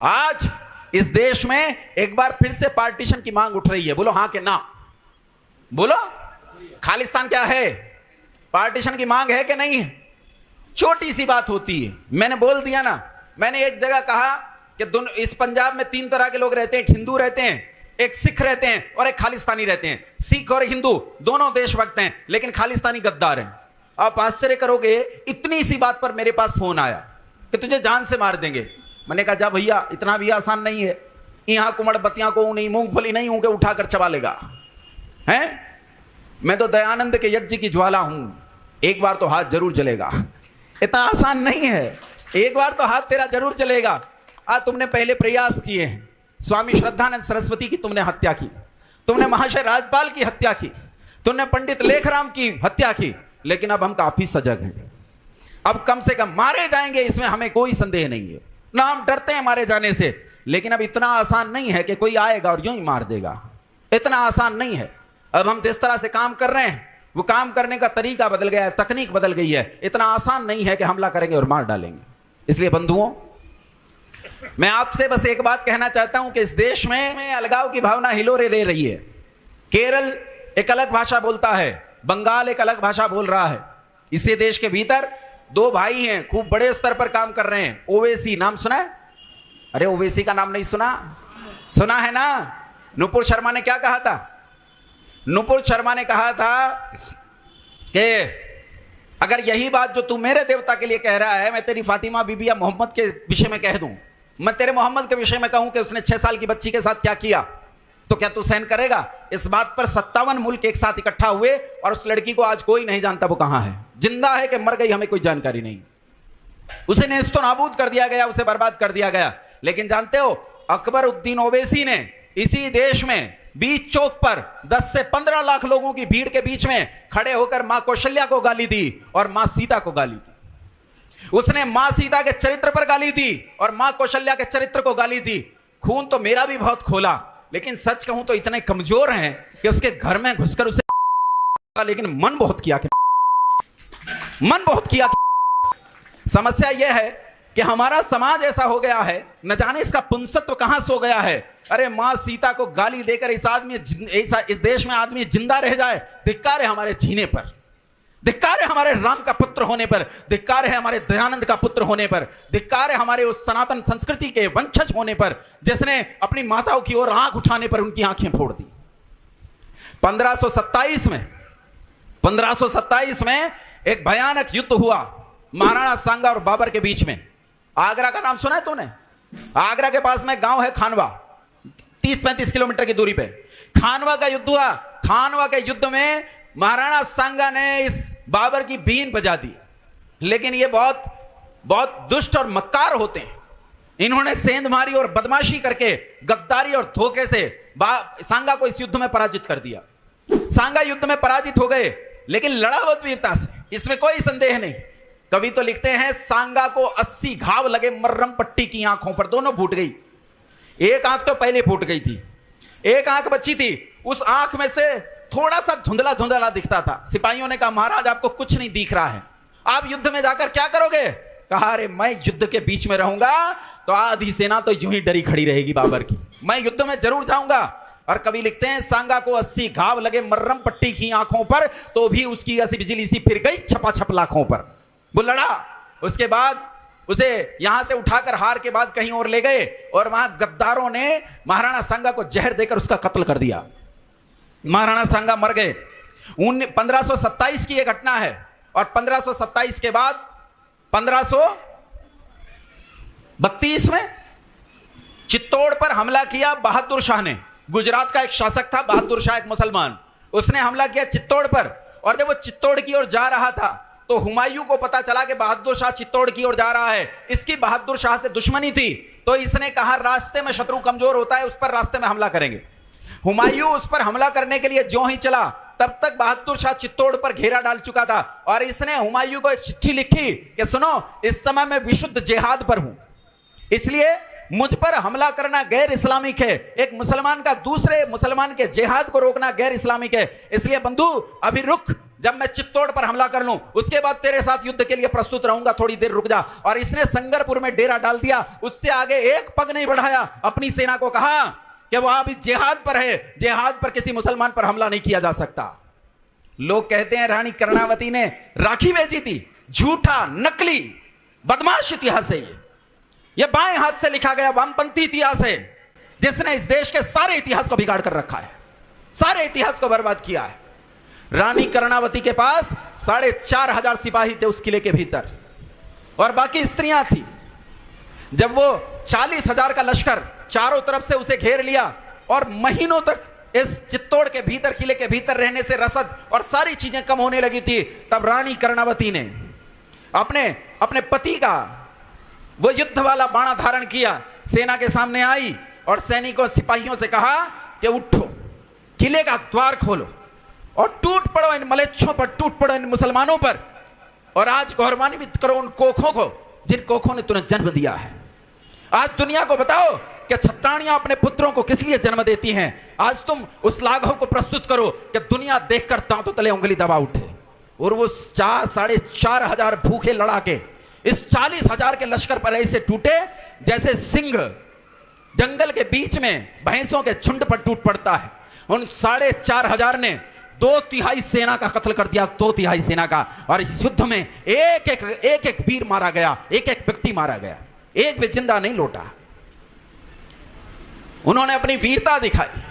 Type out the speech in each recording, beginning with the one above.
आज इस देश में एक बार फिर से पार्टीशन की मांग उठ रही है। बोलो हां कि ना? बोलो, खालिस्तान क्या है? पार्टीशन की मांग है कि नहीं है? छोटी सी बात होती है। मैंने बोल दिया ना, मैंने एक जगह कहा कि इस पंजाब में 3 तरह के लोग रहते हैं। एक हिंदू रहते हैं, एक सिख रहते हैं और एक खालिस्तानी रहते हैं। सिख और हिंदू दोनों देशभक्त हैं, लेकिन खालिस्तानी गद्दार हैं। आप आश्चर्य करोगे, इतनी सी बात पर मेरे पास फोन आया कि तुझे जान से मार देंगे। मैंने कहा जा भैया, इतना भी आसान नहीं है। यहां कुमड़ बत्तियां को नहीं, मूंगफली नहीं हूं कि उठाकर चबा लेगा हैं। मैं तो दयानंद के यज्ञ की ज्वाला हूं, एक बार तो हाथ जरूर जलेगा। इतना आसान नहीं है, एक बार तो हाथ तेरा जरूर जलेगा। आज तुमने पहले प्रयास किए हैं। स्वामी श्रद्धानंद सरस्वती की तुमने हत्या की, तुमने महाशय राजपाल की हत्या की, तुमने पंडित लेखराम की हत्या की, लेकिन अब हम काफी सजग हैं। अब कम से कम मारे जाएंगे, इसमें हमें कोई संदेह नहीं है ना। हम डरते हैं मारे जाने से, लेकिन अब इतना आसान नहीं है कि कोई आएगा और यूं ही मार देगा। इतना आसान नहीं है। अब हम जिस तरह से काम कर रहे हैं, वो काम करने का तरीका बदल गया है, तकनीक बदल गई है। इतना आसान नहीं है कि हमला करेंगे और मार डालेंगे। इसलिए बंधुओं, मैं आपसे बस एक बात कहना चाहता हूं कि इस देश में अलगाव की भावना हिलोरे ले रही है। केरल एक अलग भाषा बोलता है, बंगाल एक अलग भाषा बोल रहा है। इसी देश के भीतर 2 भाई हैं, खूब बड़े स्तर पर काम कर रहे हैं। ओवैसी नाम सुना है? अरे ओवैसी का नाम नहीं सुना? सुना है ना। नुपुर शर्मा ने क्या कहा था? नुपुर शर्मा ने कहा था कि अगर यही बात जो तू मेरे देवता के लिए कह रहा है, मैं तेरी फातिमा बीबी या मोहम्मद के विषय में कह दूं, मैं तेरे मोहम्मद के विषय में कहूं कि उसने 6 साल की बच्ची के साथ क्या किया, तो क्या तू सहन करेगा? इस बात पर 57 मुल्क एक साथ इकट्ठा हुए और उस लड़की को आज कोई नहीं जानता वो कहां है, जिंदा है कि मर गई, हमें कोई जानकारी नहीं। उसे नेस्तो नाबूद कर दिया गया, उसे बर्बाद कर दिया गया। लेकिन जानते हो, अकबर उद्दीन ओवैसी ने इसी देश में बीच चौक पर 10 से 15 लाख लोगों की भीड़ के बीच में खड़े होकर मां कौशल्या को गाली दी और मां सीता को गाली दी। उसने मां सीता के चरित्र पर गाली दी और मां कौशल्या के चरित्र को गाली दी। खून तो मेरा भी बहुत खोला, लेकिन सच कहूं तो इतने कमजोर हैं कि उसके घर में घुसकर उसे, लेकिन मन बहुत किया समस्या यह है कि हमारा समाज ऐसा हो गया है, न जाने इसका पुंसत्व कहां सो गया है। अरे मां सीता को गाली देकर इस देश में आदमी जिंदा रह जाए, धिक्कार है हमारे जीने पर, धिक्कार है हमारे राम का पुत्र होने पर, धिक्कार है हमारे दयानंद का पुत्र होने पर, धिक्कार है हमारे उस सनातन संस्कृति के वंशज होने पर, जिसने अपनी माताओं की ओर आंख उठाने पर उनकी आंखें फोड़ दी। 1527 में एक भयानक युद्ध हुआ महाराणा सांगा और बाबर के बीच में। आगरा का नाम सुना है तूने? आगरा के पास में गांव है खानवा, 30-35 किलोमीटर की दूरी पे खानवा का युद्ध हुआ। खानवा के युद्ध में महाराणा सांगा ने इस बाबर की बीन बजा दी, लेकिन ये बहुत बहुत दुष्ट और मक्कार होते हैं। इन्होंने सेंध मारी और बदमाशी करके, गद्दारी और धोखे से सांगा को इस युद्ध में पराजित कर दिया। सांगा युद्ध में पराजित हो गए, लेकिन लड़ा बहुत वीरता से, इसमें कोई संदेह नहीं। कवि तो लिखते हैं, सांगा को 80 घाव लगे मर्रम पट्टी की आंखों पर, दोनों फूट गई। एक आंख तो पहले फूट गई थी, एक आंख बची थी। उस आंख में से थोड़ा सा धुंधला धुंधला दिखता था। सिपाहियों ने कहा, महाराज आपको कुछ नहीं दिख रहा है, आप युद्ध में जाकर क्या करोगे? कहा, अरे मैं युद्ध के बीच में रहूंगा तो आधी सेना तो यूं ही डरी खड़ी रहेगी बाबर की, मैं युद्ध में जरूर जाऊंगा। और कवि लिखते हैं, सांगा को 80 घाव लगे मर्रम पट्टी की आंखों पर, तो भी उसकी ऐसी बिजली सी फिर गई छपाछप लाखों पर। वो लड़ा, उसके बाद उसे यहां से उठाकर हार के बाद कहीं और ले गए और वहां गद्दारों ने महाराणा सांगा को जहर देकर उसका कत्ल कर दिया। महाराणा सांगा मर गए। 1527 की यह घटना है। और 1527 के बाद 1532 में चित्तौड़ पर हमला किया बहादुर शाह ने। गुजरात का एक शासक था बहादुर शाह, एक मुसलमान, उसने हमला किया चित्तौड़ पर। और जब वो चित्तौड़ की ओर जा रहा था तो हुमायूं को पता चला कि बहादुर शाह चित्तौड़ की ओर जा रहा है। इसकी बहादुर शाह से दुश्मनी थी, तो इसने कहा रास्ते में शत्रु कमजोर होता है, उस पर रास्ते में हमला करेंगे। हुमायूं उस पर हमला करने के लिए ज्यों ही चला, तब तक बहादुर शाह चित्तौड़ पर घेरा डाल चुका था। और इसने हुमायूं को एक चिट्ठी लिखी कि सुनो, इस समय मैं विशुद्ध जिहाद पर हूं, इसलिए मुझ पर हमला करना गैर इस्लामिक है। एक मुसलमान का दूसरे मुसलमान के जिहाद को रोकना गैर इस्लामिक है। इसलिए बंधु अभी रुक, जब मैं चित्तौड़ पर हमला कर लूं, उसके बाद तेरे साथ युद्ध के लिए प्रस्तुत रहूंगा, थोड़ी देर रुक जा। और इसने संगरपुर में डेरा डाल दिया, उससे आगे एक पग नहीं बढ़ाया। अपनी सेना को कहा कि वो अभी जिहाद पर है, जिहाद पर किसी मुसलमान पर हमला नहीं किया जा सकता। लोग कहते हैं रानी कर्णावती ने राखी बेची थी। झूठा, नकली, बदमाश इतिहास है ये बाएं हाथ से लिखा गया वामपंथी इतिहास है, जिसने इस देश के सारे इतिहास को बिगाड़ कर रखा है, सारे इतिहास को बर्बाद किया है। रानी कर्णावती के पास 4,500 सिपाही थे उस किले के भीतर, और बाकी स्त्रियां थी। जब वो 40,000 का लश्कर चारों तरफ से उसे घेर लिया और महीनों तक इस चित्तौड़ के भीतर, किले के भीतर रहने से रसद और सारी चीजें कम होने लगी थी, तब रानी कर्णावती ने अपने पति का वो युद्ध वाला बाणा धारण किया, सेना के सामने आई और सैनिकों, सिपाहियों से कहा कि उठो, किले का द्वार खोलो और टूट पड़ो इन मलेच्छों पर, टूट पड़ो इन मुसलमानों पर, और आज गौरवान्वित करो उन कोखों को जिन कोखों ने तुम्हें जन्म दिया है। आज दुनिया को बताओ कि छत्राणियां अपने पुत्रों को किस लिए जन्म देती हैं। आज तुम उस लाघव को प्रस्तुत करो कि दुनिया देखकर दांतों तले उंगली दबा उठे। और वो 4,500 भूखे लड़ाके इस 40,000 के लश्कर पर ऐसे टूटे जैसे सिंह जंगल के बीच में भैंसों के झुंड पर टूट पड़ता है। उन 4,500 ने 2/3 सेना का कत्ल कर दिया, 2/3 सेना का। और इस युद्ध में एक वीर मारा गया, एक व्यक्ति मारा गया, एक भी जिंदा नहीं लौटा। उन्होंने अपनी वीरता दिखाई।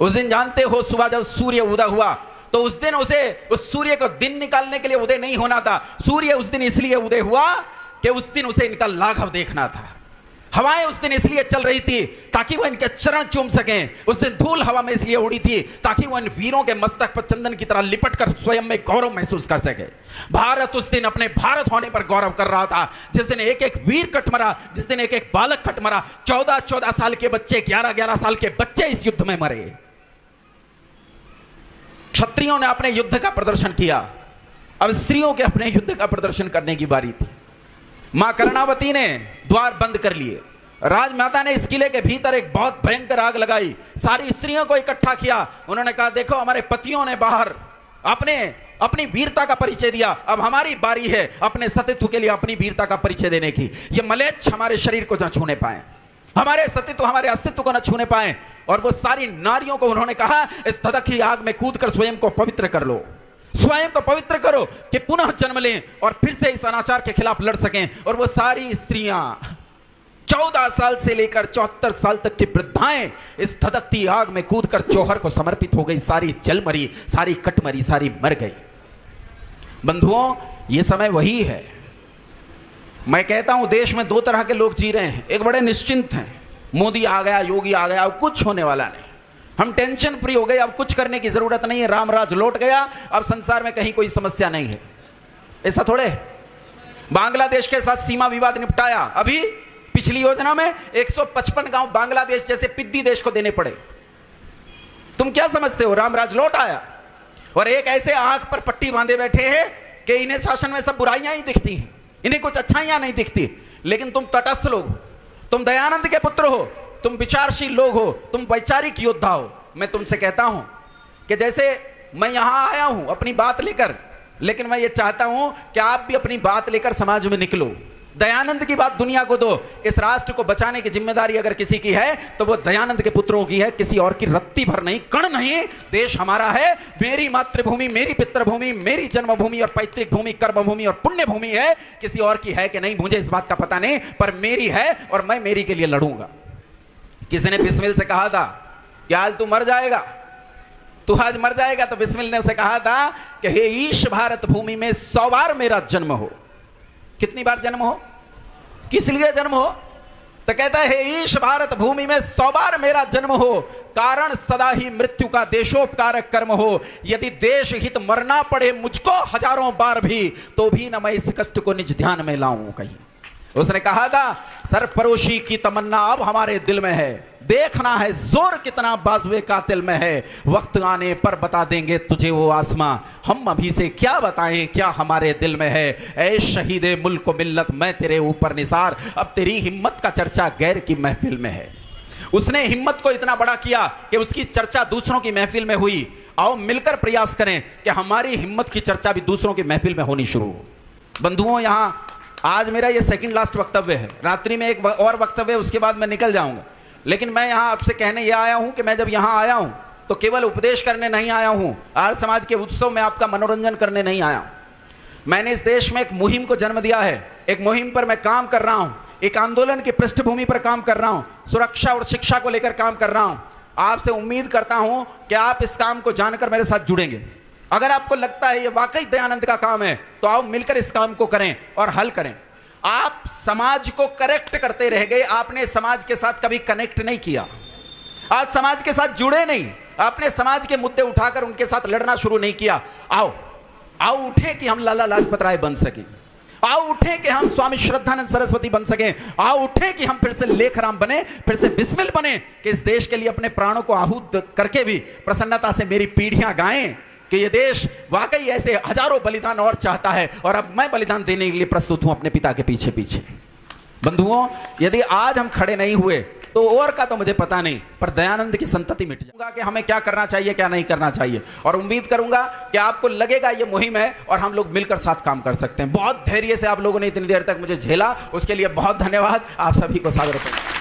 उस दिन जानते हो, सुबह जब सूर्य उदय हुआ तो उस दिन उस सूर्य को दिन निकालने के लिए उदय नहीं होना था। सूर्य उस दिन इसलिए उदय हुआ कि उस दिन उसे इनका लाघव देखना था। हवाएं उस दिन इसलिए चल रही थी ताकि वो इनके चरण चूम सकें। उस दिन धूल हवा में इसलिए उड़ी थी ताकि वो इन वीरों के मस्तक पर चंदन की तरह लिपट कर स्वयं में गौरव महसूस कर सके। भारत उस दिन अपने भारत होने पर गौरव कर रहा था, जिस दिन एक वीर कट मरा, जिस दिन एक बालक कट मरा। 14 साल के बच्चे, 11 साल के बच्चे इस युद्ध में मरे। क्षत्रियों ने अपने युद्ध का प्रदर्शन किया, अब स्त्रियों के अपने युद्ध का प्रदर्शन करने की बारी थी। मां कर्णावती ने द्वार बंद कर लिए। राजमाता ने इस किले के भीतर एक बहुत भयंकर आग लगाई, सारी स्त्रियों को इकट्ठा किया। उन्होंने कहा, देखो हमारे पतियों ने बाहर अपनी वीरता का परिचय दिया, अब हमारी बारी है अपने सतीत्व के लिए अपनी वीरता का परिचय देने की। ये मलेच्छ हमारे शरीर को न छूने पाए, हमारे सतीत्व, हमारे अस्तित्व को न छूने पाए। और वो सारी नारियों को उन्होंने कहा, इस धधकती आग में कूदकर स्वयं को पवित्र कर लो, स्वयं को पवित्र करो कि पुनः जन्म लें और फिर से इस अनाचार के खिलाफ लड़ सकें। और वो सारी स्त्रियां 14 साल से लेकर 74 साल तक की वृद्धाएं इस धधकती आग में कूदकर चौहर को समर्पित हो गई। सारी जल मरी, सारी कट मरी, सारी मर गई। बंधुओं, ये समय वही है। मैं कहता हूं देश में 2 तरह के लोग जी रहे हैं। एक बड़े निश्चिंत हैं, मोदी आ गया, योगी आ गया, अब कुछ होने वाला नहीं, हम टेंशन फ्री हो गए, अब कुछ करने की जरूरत नहीं है, रामराज लौट गया, अब संसार में कहीं कोई समस्या नहीं है। ऐसा थोड़े। बांग्लादेश के साथ सीमा विवाद निपटाया, अभी पिछली योजना में 155 गांव बांग्लादेश जैसे पिद्दी देश को देने पड़े। तुम क्या समझते हो, रामराज लौट आया? और एक ऐसे आंख पर पट्टी बांधे बैठे हैं कि इन्हें शासन में सब बुराइयां ही दिखती हैं, इन्हें कुछ अच्छाइयां नहीं दिखती। लेकिन तुम तटस्थ लोग, तुम दयानंद के पुत्र हो, तुम विचारशील लोग हो, तुम वैचारिक योद्धा हो। मैं तुमसे कहता हूं कि जैसे मैं यहां आया हूं अपनी बात लेकर, लेकिन मैं ये चाहता हूं कि आप भी अपनी बात लेकर समाज में निकलो, दयानंद की बात दुनिया को दो। इस राष्ट्र को बचाने की जिम्मेदारी अगर किसी की है तो वो दयानंद के पुत्रों की है, किसी और की रत्ती भर नहीं, कण नहीं। देश हमारा है, मेरी मातृभूमि, मेरी पितृभूमि, मेरी जन्मभूमि और पैतृक भूमि, कर्मभूमि और पुण्य भूमि है। किसी और की है कि नहीं मुझे इस बात का पता नहीं, पर मेरी है और मैं मेरी के लिए लड़ूंगा। किसी ने बिस्मिल से कहा था कि आज तू मर जाएगा, तू आज मर जाएगा, तो बिस्मिल ने उसे कहा था कि हे ईश भारत भूमि में 100 बार मेरा जन्म हो। कितनी बार जन्म हो, किस लिए जन्म हो? तो कहता है, हे ईश भारत भूमि में 100 बार मेरा जन्म हो, कारण सदा ही मृत्यु का देशोपकारक कर्म हो। यदि देश हित मरना पड़े मुझको 1000 बार भी, तो भी न मैं इस कष्ट को निज ध्यान में लाऊं कहीं। उसने कहा था, सरफरोशी की तमन्ना अब हमारे दिल में है, देखना है जोर कितना बाजुए कातिल में है। वक्त आने पर बता देंगे तुझे वो आसमां, हम अभी से क्या बताएं क्या हमारे दिल में है। ऐ शहीदे मुल्क मिल्लत मैं तेरे ऊपर निसार, अब तेरी हिम्मत का चर्चा गैर की महफिल में है। उसने हिम्मत को इतना बड़ा किया कि उसकी चर्चा दूसरों की महफिल में हुई। आओ मिलकर प्रयास करें कि हमारी हिम्मत की चर्चा भी दूसरों की महफिल में होनी शुरू हो। बंधुओं, यहां आज मेरा ये सेकंड लास्ट वक्तव्य है, रात्रि में एक और वक्तव्य, उसके बाद मैं निकल जाऊंगा। लेकिन मैं यहां आपसे कहने यह आया हूं कि मैं जब यहां आया हूं तो केवल उपदेश करने नहीं आया हूं, आर्य समाज के उत्सव में आपका मनोरंजन करने नहीं आया हूं। मैंने इस देश में एक मुहिम को जन्म दिया है, एक मुहिम पर मैं काम कर रहा हूं, एक आंदोलन की पृष्ठभूमि पर काम कर रहा हूं, सुरक्षा और शिक्षा को लेकर काम कर रहा हूं। आपसे उम्मीद करता हूं कि आप इस काम को जानकर मेरे साथ जुड़ेंगे। अगर आपको लगता है ये वाकई दयानंद का काम है तो आओ मिलकर इस काम को करें और हल करें। आप समाज को करेक्ट करते रह गए, आपने समाज के साथ कभी कनेक्ट नहीं किया, आज समाज के साथ जुड़े नहीं, आपने समाज के मुद्दे उठाकर उनके साथ लड़ना शुरू नहीं किया। आओ आओ उठे कि हम लाला लाजपत राय बन सके, आओ उठे कि हम स्वामी श्रद्धानंद सरस्वती बन सके, आओ उठे कि हम फिर से लेखराम बने, फिर से बिस्मिल बने कि इस देश के लिए अपने प्राणों को आहूत करके भी प्रसन्नता से मेरी पीढ़ियां गाएं कि ये देश वाकई ऐसे हजारों बलिदान और चाहता है और अब मैं बलिदान देने के लिए प्रस्तुत हूं अपने पिता के पीछे पीछे। बंधुओं, यदि आज हम खड़े नहीं हुए तो और का तो मुझे पता नहीं, पर दयानंद की संतति मिट जाएगा कि हमें क्या करना चाहिए क्या नहीं करना चाहिए। और उम्मीद करूंगा कि आपको लगेगा ये मुहिम है और हम लोग मिलकर साथ काम कर सकते हैं। बहुत धैर्य से आप लोगों ने इतनी देर तक मुझे झेला, उसके लिए बहुत धन्यवाद। आप सभी को सादर करता हूं।